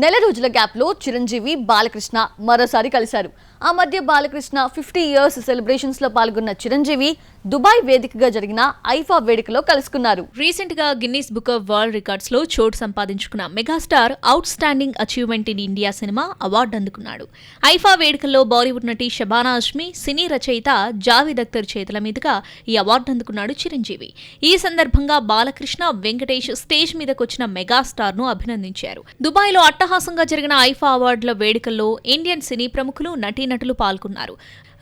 నెల రోజుల గ్యాప్ లో చిరంజీవి బాలకృష్ణ మరోసారి కలిశారు. ఆ మధ్య బాలకృష్ణ 50 ఇయర్స్ సెలబ్రేషన్స్ లో పాల్గొన్న చిరంజీవి దుబాయ్ వేదికగా జరిగిన ఐఫా వేడుకలో కలుసుకున్నారు. రీసెంట్ గా Guinness book of world records లో చోటు సంపాదించుకున్న megastar out standing achievement in India cinema award అందుకున్నాడు. ఐఫా వేడుకల్లో బాలీవుడ్ నటి షబానా ఆజ్మీ, సినీ రచయిత జావేద్ అఖ్తర్ చేతుల మీదుగా ఈ అవార్డు అందుకున్నాడు చిరంజీవి. ఈ సందర్భంగా బాలకృష్ణ, వెంకటేష్ స్టేజ్ మీదకొచ్చిన మెగాస్టార్ ను అభినందించారు. దుబాయ్ లో అట్టహాసంగా జరిగిన ఐఫా అవార్డుల వేడుకల్లో ఇండియన్ సినీ ప్రముఖులు, నటీనటులు పాల్గొన్నారు.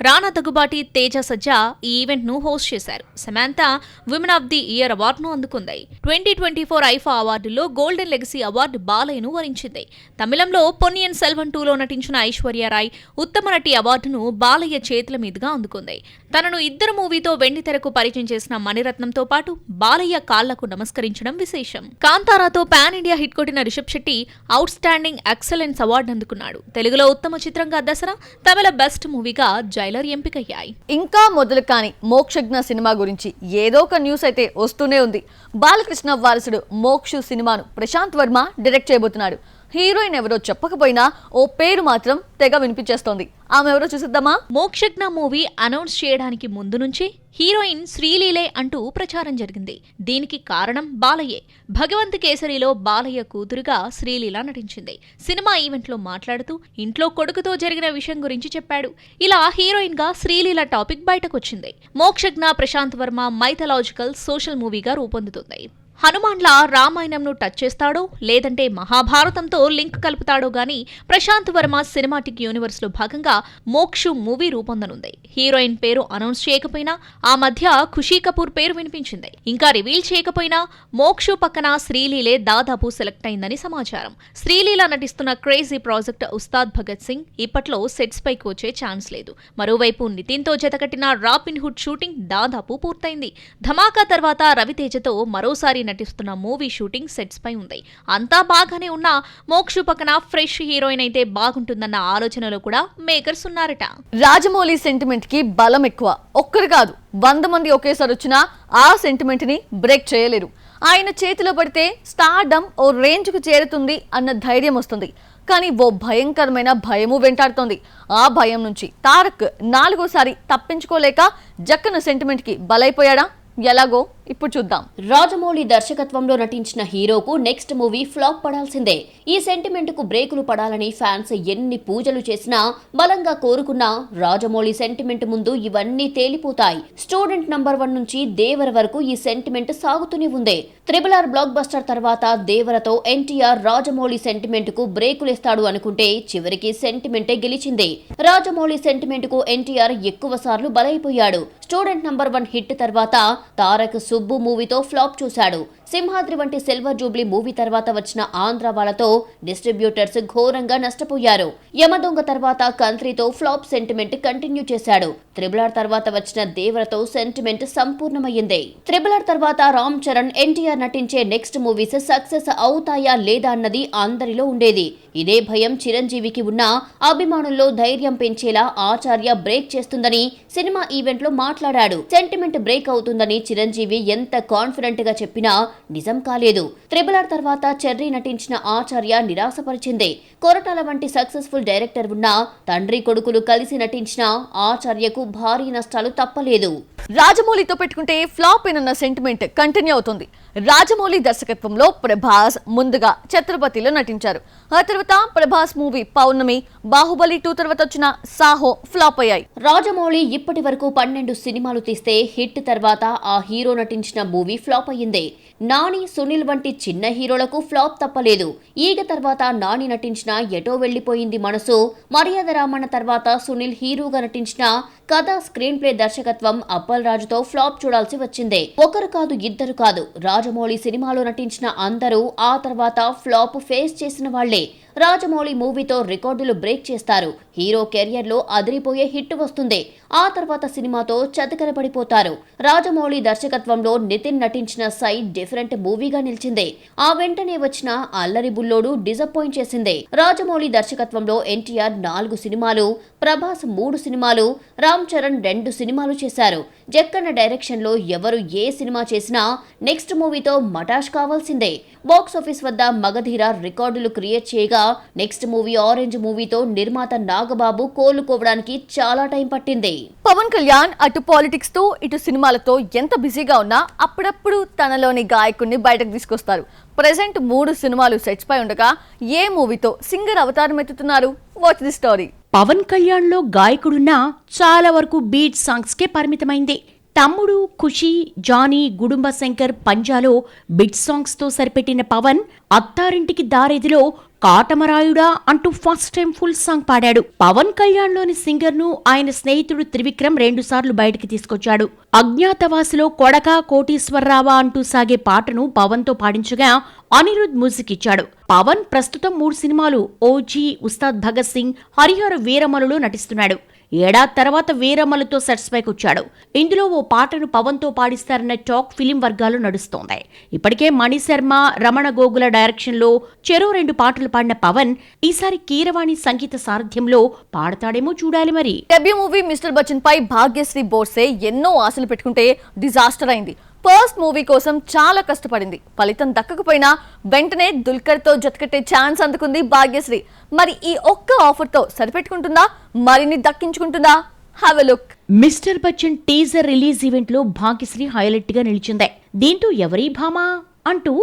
రానా దగ్గుబాటి, తేజ సజ్జా ఈ ఈవెంట్ ను హోస్ట్ చేశారు. Samantha women of the year అవార్డును అందుకుంది. 2024 ఐఫా అవార్డుల్లో గోల్డెన్ లెగసీ అవార్డు బాలయ్యను వరించింది. తమిళంలో పొన్నియిన్ సెల్వన్ 2లో నటించిన ఐశ్వర్యరాయ్ ఉత్తమ నటి అవార్డును బాలయ్య చేతుల మీదుగా అందుకుంది. తనను ఇద్దరు మూవీతో వెండితెరకు పరిచయం చేసిన మణిరత్నంతో పాటు బాలయ్య కాళ్లకు నమస్కరించడం విశేషం. కాంతారాతో పాన్ ఇండియా హిట్ కొట్టిన Rishab Shetty outstanding excellence award అందుకున్నాడు. తెలుగులో ఉత్తమ చిత్రంగా దసరా, తమిళ బెస్ట్ మూవీగా జైలర్ ఎంపికయ్యాయి. ఇంకా మొదలు కాని మోక్షజ్ఞ సినిమా గురించి ఏదో ఒక న్యూస్ అయితే వస్తూనే ఉంది. బాలకృష్ణ వారసుడు మోక్షు సినిమాను ప్రశాంత్ వర్మ డైరెక్ట్ చేయబోతున్నాడు. హీరోయిన్ ఎవరో చెప్పకపోయినా ఓ పేరు మాత్రం తెగ వినిపించేస్తోంది. ఆమె ఎవరో చూసిద్దామా? మోక్షజ్ఞ మూవీ అనౌన్స్ చేయడానికి ముందు నుంచి హీరోయిన్ శ్రీలీలే అంటూ ప్రచారం జరిగింది. దీనికి కారణం బాలయ్యే. భగవంత్ కేసరిలో బాలయ్య కూతురుగా శ్రీలీల నటించింది. సినిమా ఈవెంట్లో మాట్లాడుతూ ఇంట్లో కొడుకుతో జరిగిన విషయం గురించి చెప్పాడు. ఇలా హీరోయిన్ గా శ్రీలీల టాపిక్ బయటకొచ్చింది. మోక్షజ్ఞ ప్రశాంత్ వర్మ మైథలాజికల్ సోషల్ మూవీగా రూపొందుతుంది. హనుమాన్లా రామాయణంను టచ్ చేస్తాడో లేదంటే మహాభారతంతో లింక్ కలుపుతాడో గాని ప్రశాంత్ వర్మ సినిమాటిక్ యూనివర్స్ లో భాగంగా మోక్షు మూవీ రూపొందనుంది. హీరోయిన్ పేరు అనౌన్స్ చేయకపోయినా ఆ మధ్య ఖుషీ కపూర్ పేరు వినిపించింది. ఇంకా రివీల్ చేయకపోయినా మోక్షు పక్కన శ్రీలీలే దాదాపు సెలెక్ట్ అయిందని సమాచారం. శ్రీలీల నటిస్తున్న క్రేజీ ప్రాజెక్ట్ ఉస్తాద్ భగత్ సింగ్ ఇప్పట్లో సెట్స్ పైకి వచ్చే ఛాన్స్ లేదు. మరోవైపు నితిన్ తో జతకట్టిన రాబిన్ హుడ్ షూటింగ్ దాదాపు పూర్తయింది. ధమాకా తర్వాత రవితేజతో మరోసారి నటిస్తున్న మూవీ షూటింగ్ సెట్స్ పై ఉంది. అంతా బాగానే ఉన్నా మోక్షు పక్కన ఫ్రెష్ హీరోయిన్ అయితే బాగుంటుందన్న ఆలోచనలో కూడా మేకర్స్ ఉన్నారట. రాజమౌళి సెంటిమెంట్ కి బలం ఎక్కువ. ఒక్కరు కాదు 100 మంది ఒకేసారి వచ్చినా ఆ సెంటిమెంట్ ని బ్రేక్ చేయలేరు. ఆయన చేతిలో పడితే స్టార్డమ్ ఓ రేంజ్ కు చేరుతుంది అన్న ధైర్యం వస్తుంది. కానీ ఓ భయంకరమైన భయము వెంటాడుతోంది. ఆ భయం నుంచి తారక్ 4వసారి తప్పించుకోలేక జక్కన సెంటిమెంట్ కి బలైపోయాడా? ఎలాగో ఇప్పుడు చూద్దాం. రాజమౌళి దర్శకత్వంలో నటించిన హీరోకు నెక్స్ట్ మూవీ ఫ్లాప్ పడాల్సిందే. ఈ సెంటిమెంట్ కు బ్రేకులు పడాలని ఫ్యాన్స్ ఎన్ని పూజలు చేసినా, బలంగా కోరుకున్నా రాజమౌళి సెంటిమెంట్ ముందు ఇవన్నీ తేలిపోతాయి. స్టూడెంట్ నంబర్ 1 నుంచి దేవర వరకు ఈ సెంటిమెంట్ సాగుతూనే ఉంది. RRR బ్లాక్ బస్టర్ తర్వాత దేవరతో ఎన్టీఆర్ రాజమౌళి సెంటిమెంట్ కు బ్రేకులేస్తాడు అనుకుంటే చివరికి సెంటిమెంటే గెలిచింది. రాజమౌళి సెంటిమెంట్ కు ఎన్టీఆర్ ఎక్కువ సార్లు బలైపోయాడు. స్టూడెంట్ నంబర్ 1 హిట్ తర్వాత తారక్ సుబ్బు మూవీతో ఫ్లాప్ చూశాడు. సింహాద్రి వంటి సిల్వర్ జూబ్లీ మూవీ తర్వాత వచ్చిన ఆంధ్ర వాళ్ళతో డిస్ట్రిబ్యూటర్స్ ఘోరంగా నష్టపోయారు. యమదొంగ తర్వాత కంత్రీతో ఫ్లాప్ సెంటిమెంట్ కంటిన్యూ చేశాడు. RRR తర్వాత వచ్చిన దేవరతో సెంటిమెంట్ సంపూర్ణమయ్యింది. RRR తర్వాత రామ్ చరణ్, ఎన్టీఆర్ నటించే నెక్స్ట్ మూవీస్ సక్సెస్ అవుతాయా లేదా అన్నది అందరిలో ఉండేది. ఇదే భయం చిరంజీవికి ఉన్న అభిమానుల్లో ధైర్యం పెంచేలా ఆచార్య బ్రేక్ చేస్తుందని సినిమా ఈవెంట్ లో మాట్లాడాడు. సెంటిమెంట్ బ్రేక్ అవుతుందని చిరంజీవి ఎంత కాన్ఫిడెంట్ గా చెప్పినా నిజం కాలేదు. RRR తర్వాత చెర్రీ నటించిన ఆచార్య నిరాశపరిచింది. కొరటాల వంటి సక్సెస్ఫుల్ డైరెక్టర్ ఉన్నా తండ్రి కొడుకులు కలిసి నటించిన ఆచార్యకు భారీ నష్టాలు తప్పలేదు. రాజమౌళితో పెట్టుకుంటే ఫ్లాప్ అయిన సెంటిమెంట్ కంటిన్యూ అవుతుంది. రాజమౌళి దర్శకత్వంలో ప్రభాస్ ముందుగా ఛత్రపతిలో నటించారు. ఆ తర్వాత ప్రభాస్ మూవీ పౌర్ణమి, బాహుబలి 2 తర్వాత వచ్చిన సాహో ఫ్లాప్ అయ్యాయి. రాజమౌళి ఇప్పటి వరకు 12 సినిమాలు తీస్తే హిట్ తర్వాత ఆ హీరో నటించిన మూవీ ఫ్లాప్ అయ్యింది. నాని, సునీల్ వంటి చిన్న హీరోలకు ఫ్లాప్ తప్పలేదు. ఈగ తర్వాత నాని నటించిన ఎటో వెళ్లిపోయింది మనసు, మర్యాద రామన్న తర్వాత సునీల్ హీరోగా నటించిన కథ, స్క్రీన్ ప్లే, దర్శకత్వం అప్పల్ రాజుతో ఫ్లాప్ చూడాల్సి వచ్చింది. ఒకరు కాదు, ఇద్దరు కాదు, రాజమౌళి సినిమాలో నటించిన అందరూ ఆ తర్వాత ఫ్లాప్ ఫేస్ చేసిన వాళ్లే. రాజమౌళి మూవీతో రికార్డులు బ్రేక్ చేస్తారు. హీరో కెరియర్ లో అదిరిపోయే హిట్ వస్తుంది. ఆ తర్వాత సినిమాతో చతికిలపడిపోతారు. రాజమౌళి దర్శకత్వంలో నితిన్ నటించిన సై డిఫరెంట్ మూవీగా నిలిచింది. ఆ వెంటనే వచ్చిన అల్లరి బుల్లోడు డిసప్పాయింట్ చేసింది. రాజమౌళి దర్శకత్వంలో ఎన్టీఆర్ 4 సినిమాలు, ప్రభాస్ 3 సినిమాలు, రామ్ రామ్ చరణ్ 2 సినిమాలు చేశారు. జక్కన్న డైరెక్షన్ లో ఎవరు ఏ సినిమా చేసినా నెక్స్ట్ మూవీతో మటాష్ కావాల్సిందే. బాక్స్ ఆఫీస్ వద్ద మగధీర రికార్డులు క్రియేట్ చేయగా నెక్స్ట్ మూవీ ఆరెంజ్ మూవీతో నిర్మాత నాగబాబు కోలుకోవడానికి చాలా టైం పట్టింది. పవన్ కళ్యాణ్ అటు పాలిటిక్స్ తో ఇటు సినిమాలతో ఎంత బిజీగా ఉన్నా అప్పుడప్పుడు తనలోని గాయకుడిని బయటకు తీసుకొస్తారు. ప్రెజెంట్ 3 సినిమాలు సెట్స్ పై ఉండగా ఏ మూవీతో సింగర్ అవతారం ఎత్తుతున్నారు? Watch the story. Pawan Kalyan లో గాయకుడున్నా చాలా వరకు బీట్ సాంగ్స్ కే పరిమితమైంది. తమ్ముడు, ఖుషి, జానీ, గుడుంబ శంకర్, పంజాలో బిట్ సాంగ్స్ తో సరిపెట్టిన పవన్ అత్తారింటికి దారేదిలో కాటమరాయుడా అంటూ ఫస్ట్ టైం ఫుల్ సాంగ్ పాడాడు. పవన్ కళ్యాణ్ లోని సింగర్ ను ఆయన స్నేహితుడు త్రివిక్రమ్ 2 సార్లు బయటికి తీసుకొచ్చాడు. అజ్ఞాతవాసిలో కొడకా కోటీశ్వరరావా అంటూ సాగే పాటను పవన్ తో పాడించగా అనిరుద్ మ్యూజిక్ ఇచ్చాడు. పవన్ ప్రస్తుతం 3 సినిమాలు ఓజీ, ఉస్తాద్ భగత్ సింగ్, హరిహర వీరమలులో నటిస్తున్నాడు. ఏడాది తర్వాత వీరమలతో సెట్స్ పైకి వచ్చాడు. ఇందులో ఓ పాటను పవన్ తో పాడిస్తారన్న టాక్ ఫిలిం వర్గాల్లో నడుస్తోంది. ఇప్పటికే మణిశర్మ, రమణ గోగుల డైరెక్షన్ లో చెరో 2 పాటలు పాడిన పవన్ ఈసారి కీరవాణి సంగీత సారథ్యంలో పాడతాడేమో చూడాలి మరి. డెబ్యూ మూవీ మిస్టర్ బచ్చన్ పై భాగ్యశ్రీ బోర్సే ఎన్నో ఆశలు పెట్టుకుంటే డిజాస్టర్ అయింది. ఫస్ట్ మూవీ కోసం చాలా కష్టపడింది. ఫలితం దక్కకపోయినా వెంటనే దుల్కర్ తో జతకట్టే ఛాన్స్ అందుకుంది భాగ్యశ్రీ. మరి ఈ ఒక్క ఆఫర్ తో సరిపెట్టుకుంటుందా? మరిన్ని దక్కించుకుంటుందా? Have a look. Mister Bachchan teaser release event లో భాగ్యశ్రీ హైలైట్ గా నిలిచింది. దీంతో ఎవరీ భామా అంటూ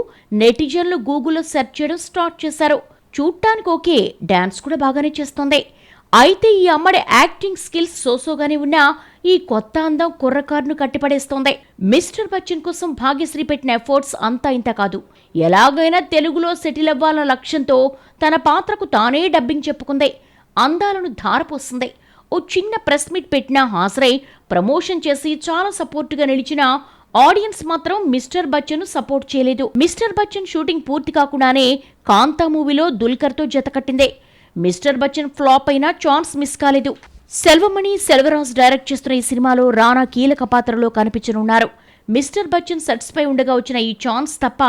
నెటిజన్లు గూగుల్లో సెర్చ్ చేయడం స్టార్ట్ చేశారు. చూడటానికి ఓకే, డాన్స్ కూడా బాగానే చేస్తోంది. అయితే ఈ అమ్మడి యాక్టింగ్ స్కిల్స్ సోసోగానే ఉన్నా ఈ కొత్త అందం కుర్రకారును కట్టిపడేస్తోంది. మిస్టర్ బచ్చన్ కోసం భాగ్యశ్రీ పెట్టిన ఎఫర్ట్స్ అంతా ఇంత కాదు. ఎలాగైనా తెలుగులో సెటిల్ అవ్వాలన్న లక్ష్యంతో తన పాత్రకు తానే డబ్బింగ్ చెప్పుకుంది. అందాలను ధారపోస్తుంది. ఓ చిన్న ప్రెస్ మీట్ పెట్టినా హాజరై ప్రమోషన్ చేసి చాలా సపోర్టుగా నిలిచిన ఆడియన్స్ మాత్రం మిస్టర్ బచ్చన్ సపోర్ట్ చేయలేదు. మిస్టర్ బచ్చన్ షూటింగ్ పూర్తి కాకుండానే కాంతా మూవీలో దుల్కర్ తో జతకట్టిందే. మిస్టర్ బచ్చన్ ఫ్లాప్ అయినా ఛాన్స్ మిస్ కాలేదు. సెల్వమణి సెల్వరాజ్ డైరెక్ట్ చేస్తున్న ఈ సినిమాలో రానా కీలక పాత్రలో కనిపించనున్నారు. మిస్టర్ బచ్చన్ సెట్స్ పై ఉండగా వచ్చిన ఈ ఛాన్స్ తప్ప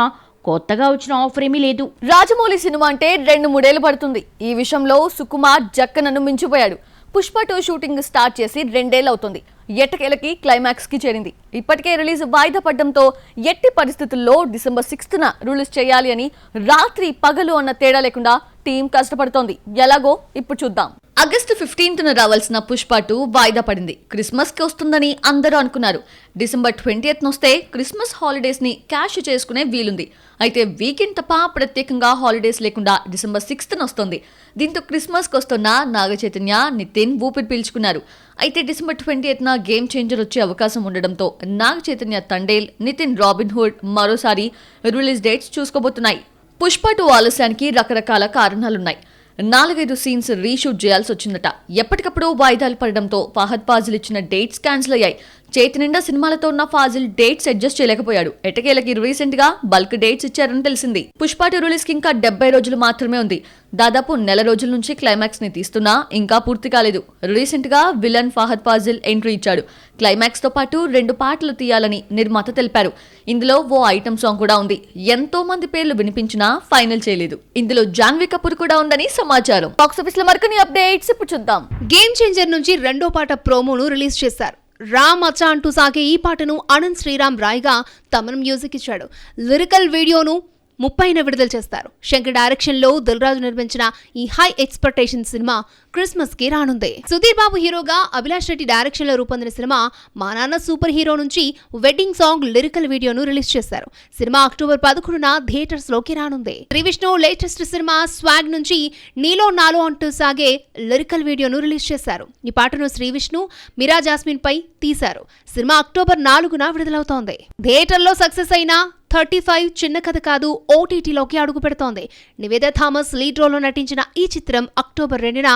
కొత్తగా వచ్చిన ఆఫర్ ఏమీ లేదు. రాజమౌళి సినిమా అంటే 2-3 ఏళ్లు పడుతుంది. ఈ విషయంలో సుకుమార్ జక్కనను మించిపోయాడు. పుష్ప 2 షూటింగ్ స్టార్ట్ చేసి 2 ఏళ్ళు అవుతుంది. ఎట్టకేలకి క్లైమాక్స్ కి చేరింది. ఇప్పటికే రిలీజ్ వాయిదా పడ్డంతో ఎట్టి పరిస్థితుల్లో డిసెంబర్ 6న రిలీజ్ చేయాలి అని రాత్రి పగలు అన్న తేడా లేకుండా టీం కష్టపడుతోంది. ఎలాగో ఇప్పుడు చూద్దాం. ఆగస్టు 15న రావాల్సిన పుష్ప 2 వాయిదా పడింది. క్రిస్మస్ కి వస్తుందని అందరూ అనుకున్నారు. డిసెంబర్ 20న వస్తే క్రిస్మస్ హాలిడేస్ ని క్యాష్ చేసుకునే వీలుంది. అయితే వీకెండ్ తప్ప ప్రత్యేకంగా హాలిడేస్ లేకుండా డిసెంబర్ 6న వస్తుంది. దీంతో క్రిస్మస్ కి వస్తున్న నాగ చైతన్య, నితిన్ ఊపిరి పీల్చుకున్నారు. అయితే డిసెంబర్ 20న గేమ్ చేంజర్ వచ్చే అవకాశం ఉండడంతో నాగ చైతన్య తండేల్, నితిన్ రాబిన్ హుడ్ మరోసారి రిలీజ్ డేట్స్ చూసుకోబోతున్నాయి. పుష్ప 2 ఆలస్యానికి రకరకాల కారణాలున్నాయి. 4-5 సీన్స్ రీషూట్ చేయాల్సి వచ్చిందట. ఎప్పటికప్పుడు వాయిదాలు పడడంతో ఫహద్ ఫాజిల్ ఇచ్చిన డేట్స్ క్యాన్సిల్ అయ్యాయి. చేతి నిండా సినిమాలతో ఉన్న ఫాజిల్ డేట్స్ అడ్జస్ట్ చేయలేకపోయాడు. ఎటకేలకి రీసెంట్ గా బల్క్ డేట్స్ ఇచ్చారని తెలిసింది. పుష్ప 2 రిలీజ్ కి ఇంకా 70 రోజులు మాత్రమే ఉంది. దాదాపు నెల రోజుల నుంచి క్లైమాక్స్ ని తీస్తున్నా ఇంకా పూర్తి కాలేదు. రీసెంట్ గా విలన్ ఫహద్ ఫాజిల్ ఎంట్రీ ఇచ్చాడు. క్లైమాక్స్ తో పాటు 2 పాటలు తీయాలని నిర్మాత తెలిపారు. ఇందులో ఓ ఐటమ్ సాంగ్ కూడా ఉంది. ఎంతో మంది పేర్లు వినిపించినా ఫైనల్ చేయలేదు. ఇందులో జాన్వీ కపూర్ కూడా ఉందని సమాచారం. బాక్స్ ఆఫీస్ లో మరికొన్ని అప్డేట్స్ ఇప్పుడు చూద్దాం. గేమ్ చేంజర్ నుంచి 2వ పాట ప్రోమోను రిలీజ్ చేశారు. రామ్ అచ్చా అంటూ సాగే ఈ పాటను అనంత్ శ్రీరామ్ రాయ్గా తమన్ మ్యూజిక్ ఇచ్చాడు. లిరికల్ వీడియోను 30న విడుదల చేస్తారు. శంకర్ డైరెక్షన్ లో దిల్రాజు నిర్మించిన ఈ హై ఎక్స్పెక్టేషన్ సినిమా క్రిస్మస్ కి రానుంది. సుధీర్ బాబు హీరోగా అభిలాష్ రెడ్డి డైరెక్షన్ లో రూపొందిన సినిమా మా నాన్న సూపర్ హీరో నుంచి వెడ్డింగ్ సాంగ్ లిరికల్ వీడియోను రిలీజ్ చేశారు. సినిమా అక్టోబర్ 11న థియేటర్స్ లోకి రానుంది. శ్రీ విష్ణు లేటెస్ట్ సినిమా స్వాగ్ నుంచి నీలో నాలో అంటూ సాగే లిరికల్ వీడియోను రిలీజ్ చేశారు. ఈ పాటను శ్రీ విష్ణు, మీరా జాస్మిన్ పై తీశారు. సినిమా అక్టోబర్ 4న విడుదలవుతోంది. థియేటర్లో సక్సెస్ అయిన 35 చిన్న కథ కాదు ఓటీటీలోకి అడుగు పెడుతోంది. నివేద థామస్ లీడ్ రోల్లో నటించిన ఈ చిత్రం అక్టోబర్ 2న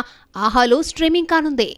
ఆహాలో స్ట్రీమింగ్ కానుంది.